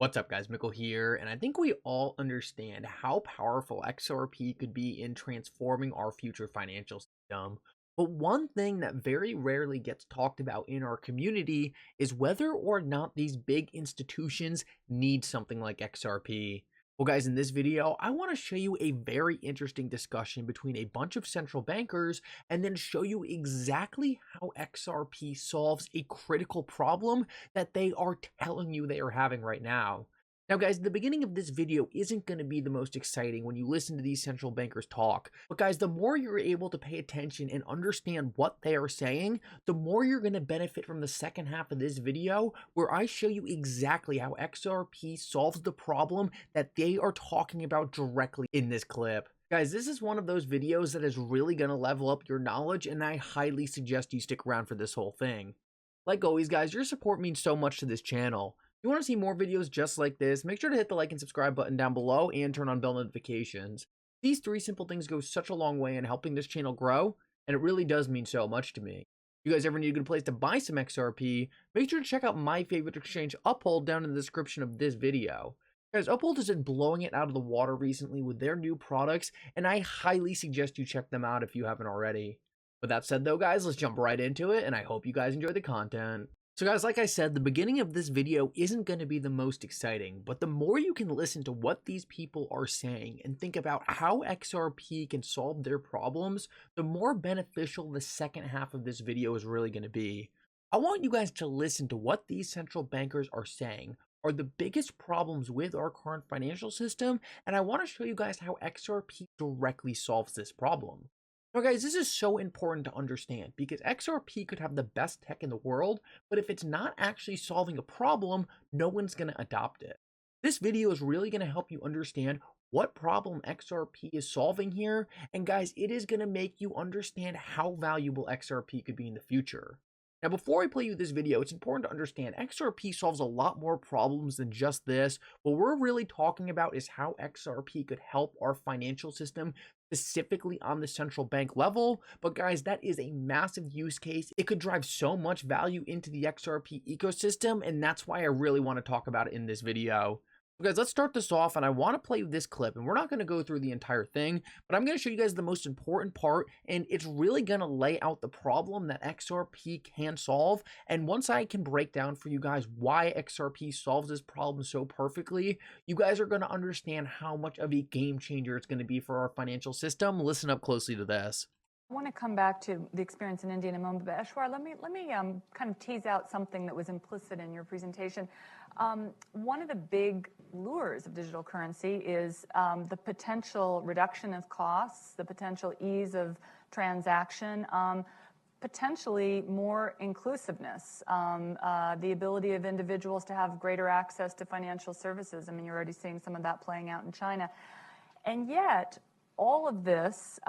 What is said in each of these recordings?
What's up, guys? Mickle here, and I think we all understand how powerful XRP could be in transforming our future financial system. But one thing that very rarely gets talked about in our community is whether or not these big institutions need something like XRP. Well, guys, in this video, I want to show you a very interesting discussion between a bunch of central bankers and then show you exactly how XRP solves a critical problem that they are telling you they are having right now. Now, guys, the beginning of this video isn't going to be the most exciting when you listen to these central bankers talk. But guys, the more you're able to pay attention and understand what they are saying, the more you're going to benefit from the second half of this video, where I show you exactly how XRP solves the problem that they are talking about directly in this clip. Guys, this is one of those videos that is really going to level up your knowledge, and I highly suggest you stick around for this whole thing. Like always, guys, your support means so much to this channel. If you want to see more videos just like this, make sure to hit the like and subscribe button down below and turn on bell notifications. These three simple things go such a long way in helping this channel grow, and it really does mean so much to me. If you guys ever need a good place to buy some XRP, make sure to check out my favorite exchange, Uphold, down in the description of this video. Guys, Uphold has been blowing it out of the water recently with their new products, and I highly suggest you check them out if you haven't already. With that said though, guys, let's jump right into it, and I hope you guys enjoy the content. So guys, like I said, the beginning of this video isn't going to be the most exciting, but the more you can listen to what these people are saying and think about how XRP can solve their problems, the more beneficial the second half of this video is really going to be. I want you guys to listen to what these central bankers are saying are the biggest problems with our current financial system, and I want to show you guys how XRP directly solves this problem. Now, guys, this is so important to understand because XRP could have the best tech in the world, but if it's not actually solving a problem, no one's going to adopt it. This video is really going to help you understand what problem XRP is solving here, and guys, it is going to make you understand how valuable XRP could be in the future. Now, before I play you this video, it's important to understand XRP solves a lot more problems than just this. What we're really talking about is how XRP could help our financial system, specifically on the central bank level. But guys, that is a massive use case. It could drive so much value into the XRP ecosystem, and that's why I really want to talk about it in this video. So guys, let's start this off, and I want to play this clip, and we're not going to go through the entire thing, but I'm going to show you guys the most important part, and it's really going to lay out the problem that XRP can solve. And once I can break down for you guys why XRP solves this problem so perfectly, you guys are going to understand how much of a game changer it's going to be for our financial system. Listen up closely to this. I want to come back to the experience in India in a moment, but Ashwar, let me kind of tease out something that was implicit in your presentation. One of the big lures of digital currency is the potential reduction of costs, the potential ease of transaction, potentially more inclusiveness, the ability of individuals to have greater access to financial services. I mean, you're already seeing some of that playing out in China. And yet, all of this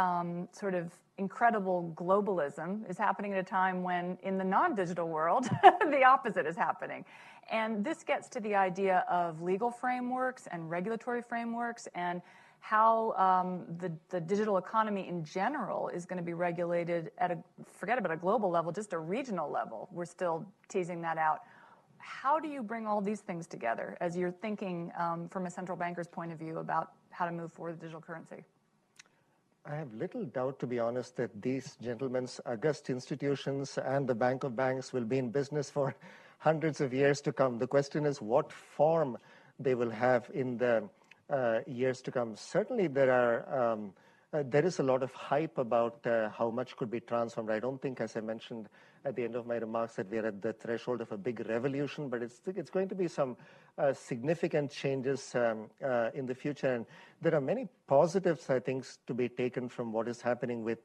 sort of incredible globalism is happening at a time when in the non-digital world, the opposite is happening. And this gets to the idea of legal frameworks and regulatory frameworks and how the digital economy in general is going to be regulated at a, forget about a global level, just a regional level. We're still teasing that out. How do you bring all these things together as you're thinking from a central banker's point of view about how to move forward with digital currency? I have little doubt, to be honest, that these gentlemen's august institutions and the Bank of Banks will be in business for hundreds of years to come. The question is what form they will have in the years to come. Certainly there is a lot of hype about how much could be transformed. I don't think, as I mentioned at the end of my remarks, that we're at the threshold of a big revolution, but it's going to be some significant changes in the future. And there are many positives, I think, to be taken from what is happening with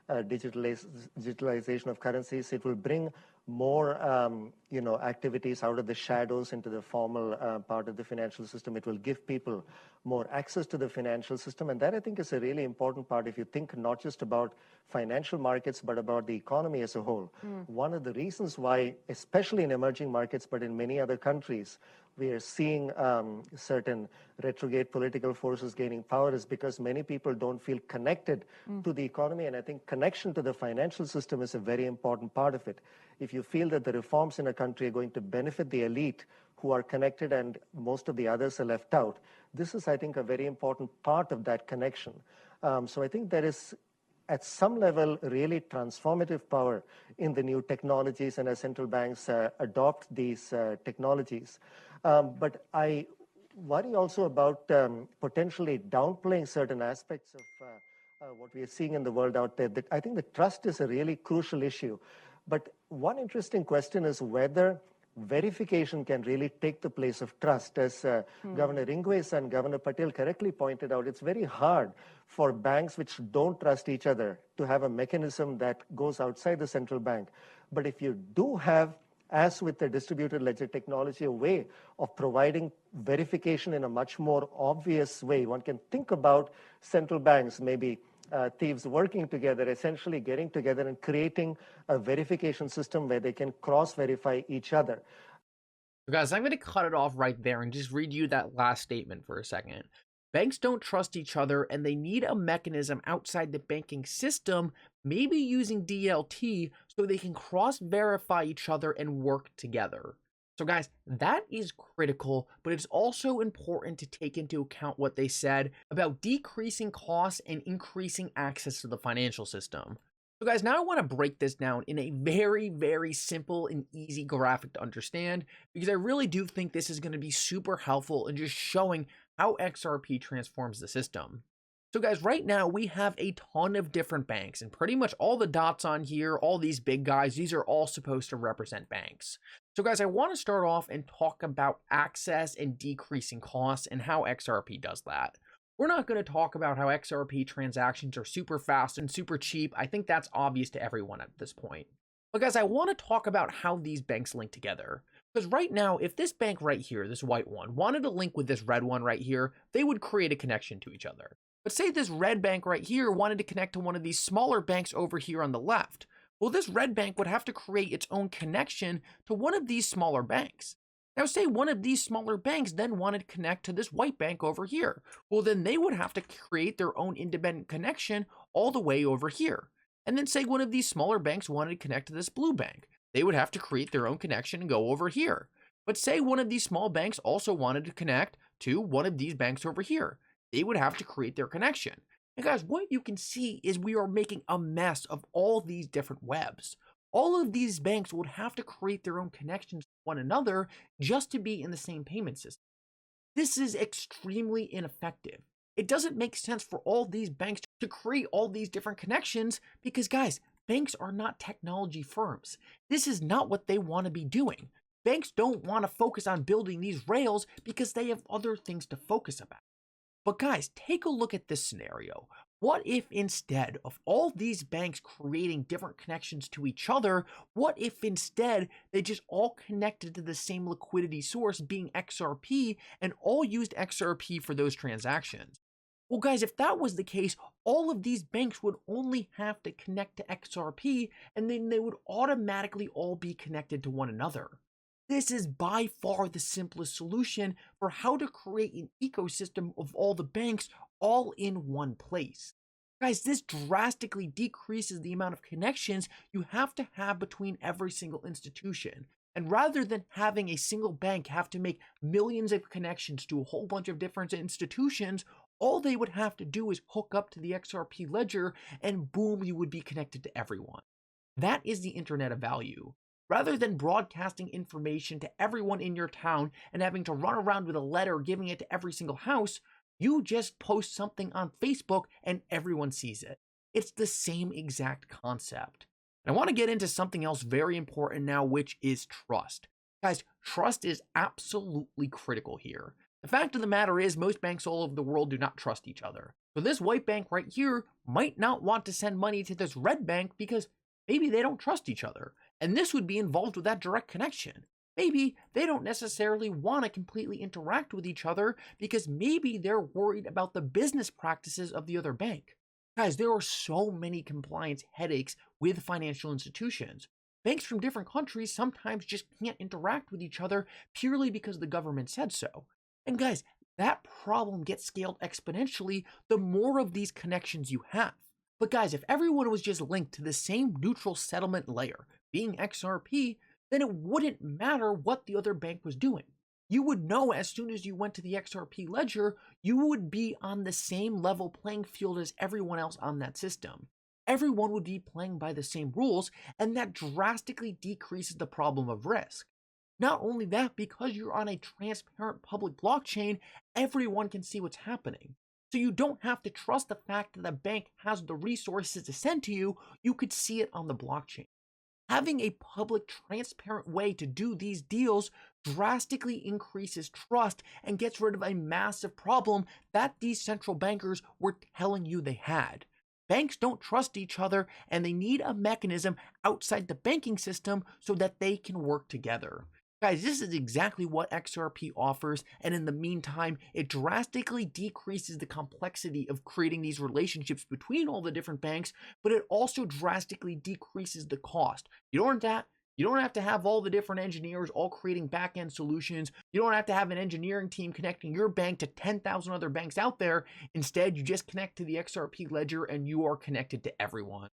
digitalization of currencies. It will bring more activities out of the shadows into the formal part of the financial system. It will give people more access to the financial system, and that, I think, is a really important part if you think not just about financial markets but about the economy as a whole. One of the reasons why, especially in emerging markets but in many other countries, we are seeing certain retrograde political forces gaining power is because many people don't feel connected to the economy, and I think connection to the financial system is a very important part of it. if you feel that the reforms in a country are going to benefit the elite who are connected and most of the others are left out, this is, I think, a very important part of that connection. So I think there is, at some level, really transformative power in the new technologies and as central banks adopt these technologies. But I worry also about potentially downplaying certain aspects of what we are seeing in the world out there. That I think the trust is a really crucial issue. But one interesting question is whether verification can really take the place of trust. As Governor Ingves and Governor Patel correctly pointed out, it's very hard for banks which don't trust each other to have a mechanism that goes outside the central bank. But if you do have, as with the distributed ledger technology, a way of providing verification in a much more obvious way, one can think about central banks, maybe thieves working together, essentially getting together and creating a verification system where they can cross-verify each other. So guys, I'm going to cut it off right there and just read you that last statement for a second. Banks don't trust each other and they need a mechanism outside the banking system, maybe using DLT, so they can cross-verify each other and work together. So guys, that is critical, but it's also important to take into account what they said about decreasing costs and increasing access to the financial system. So guys, now I want to break this down in a very, very simple and easy graphic to understand, because I really do think this is going to be super helpful in just showing how XRP transforms the system. So guys, right now we have a ton of different banks, and pretty much all the dots on here, all these big guys, these are all supposed to represent banks. So guys, I want to start off and talk about access and decreasing costs and how XRP does that. We're not going to talk about how XRP transactions are super fast and super cheap. I think that's obvious to everyone at this point. But guys, I want to talk about how these banks link together. Because right now, if this bank right here, this white one, wanted to link with this red one right here, they would create a connection to each other. But say this red bank right here wanted to connect to one of these smaller banks over here on the left. Well, this red bank would have to create its own connection to one of these smaller banks. Now, say one of these smaller banks then wanted to connect to this white bank over here. Well, then they would have to create their own independent connection all the way over here. And then say one of these smaller banks wanted to connect to this blue bank. They would have to create their own connection and go over here. But say one of these small banks also wanted to connect to one of these banks over here. They would have to create their connection. And guys, what you can see is we are making a mess of all these different webs. All of these banks would have to create their own connections to one another just to be in the same payment system. This is extremely ineffective. It doesn't make sense for all these banks to create all these different connections because, guys, banks are not technology firms. This is not what they want to be doing. Banks don't want to focus on building these rails because they have other things to focus about. But guys, take a look at this scenario. What if instead of all these banks creating different connections to each other, what if instead they just all connected to the same liquidity source being XRP and all used XRP for those transactions? Well guys, if that was the case, all of these banks would only have to connect to XRP and then they would automatically all be connected to one another. This is by far the simplest solution for how to create an ecosystem of all the banks all in one place. Guys, this drastically decreases the amount of connections you have to have between every single institution. And rather than having a single bank have to make millions of connections to a whole bunch of different institutions, all they would have to do is hook up to the XRP ledger and boom, you would be connected to everyone. That is the internet of value. Rather than broadcasting information to everyone in your town and having to run around with a letter giving it to every single house, you just post something on Facebook and everyone sees it. It's the same exact concept. And I want to get into something else very important now, which is trust. Guys, trust is absolutely critical here. The fact of the matter is most banks all over the world do not trust each other. So this white bank right here might not want to send money to this red bank because maybe they don't trust each other. And this would be involved with that direct connection. Maybe they don't necessarily want to completely interact with each other because maybe they're worried about the business practices of the other bank. Guys, there are so many compliance headaches with financial institutions. Banks from different countries sometimes just can't interact with each other purely because the government said so. And guys, that problem gets scaled exponentially the more of these connections you have. But guys, if everyone was just linked to the same neutral settlement layer, being XRP, then it wouldn't matter what the other bank was doing. You would know as soon as you went to the XRP ledger, you would be on the same level playing field as everyone else on that system. Everyone would be playing by the same rules, and that drastically decreases the problem of risk. Not only that, because you're on a transparent public blockchain, everyone can see what's happening. So you don't have to trust the fact that the bank has the resources to send to you, you could see it on the blockchain. Having a public, transparent way to do these deals drastically increases trust and gets rid of a massive problem that these central bankers were telling you they had. Banks don't trust each other, and they need a mechanism outside the banking system so that they can work together. Guys, this is exactly what XRP offers, and in the meantime, it drastically decreases the complexity of creating these relationships between all the different banks, but it also drastically decreases the cost. You don't have to have all the different engineers all creating back-end solutions. You don't have to have an engineering team connecting your bank to 10,000 other banks out there. Instead, you just connect to the XRP ledger and you are connected to everyone.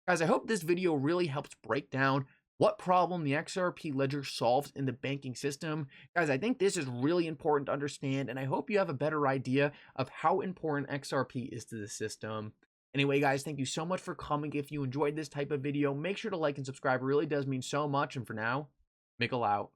Guys, I hope this video really helps break down what problem the XRP ledger solves in the banking system. Guys, I think this is really important to understand, and I hope you have a better idea of how important XRP is to the system. Anyway, guys, thank you so much for coming. If you enjoyed this type of video, make sure to like and subscribe. It really does mean so much. And for now, Mickle out.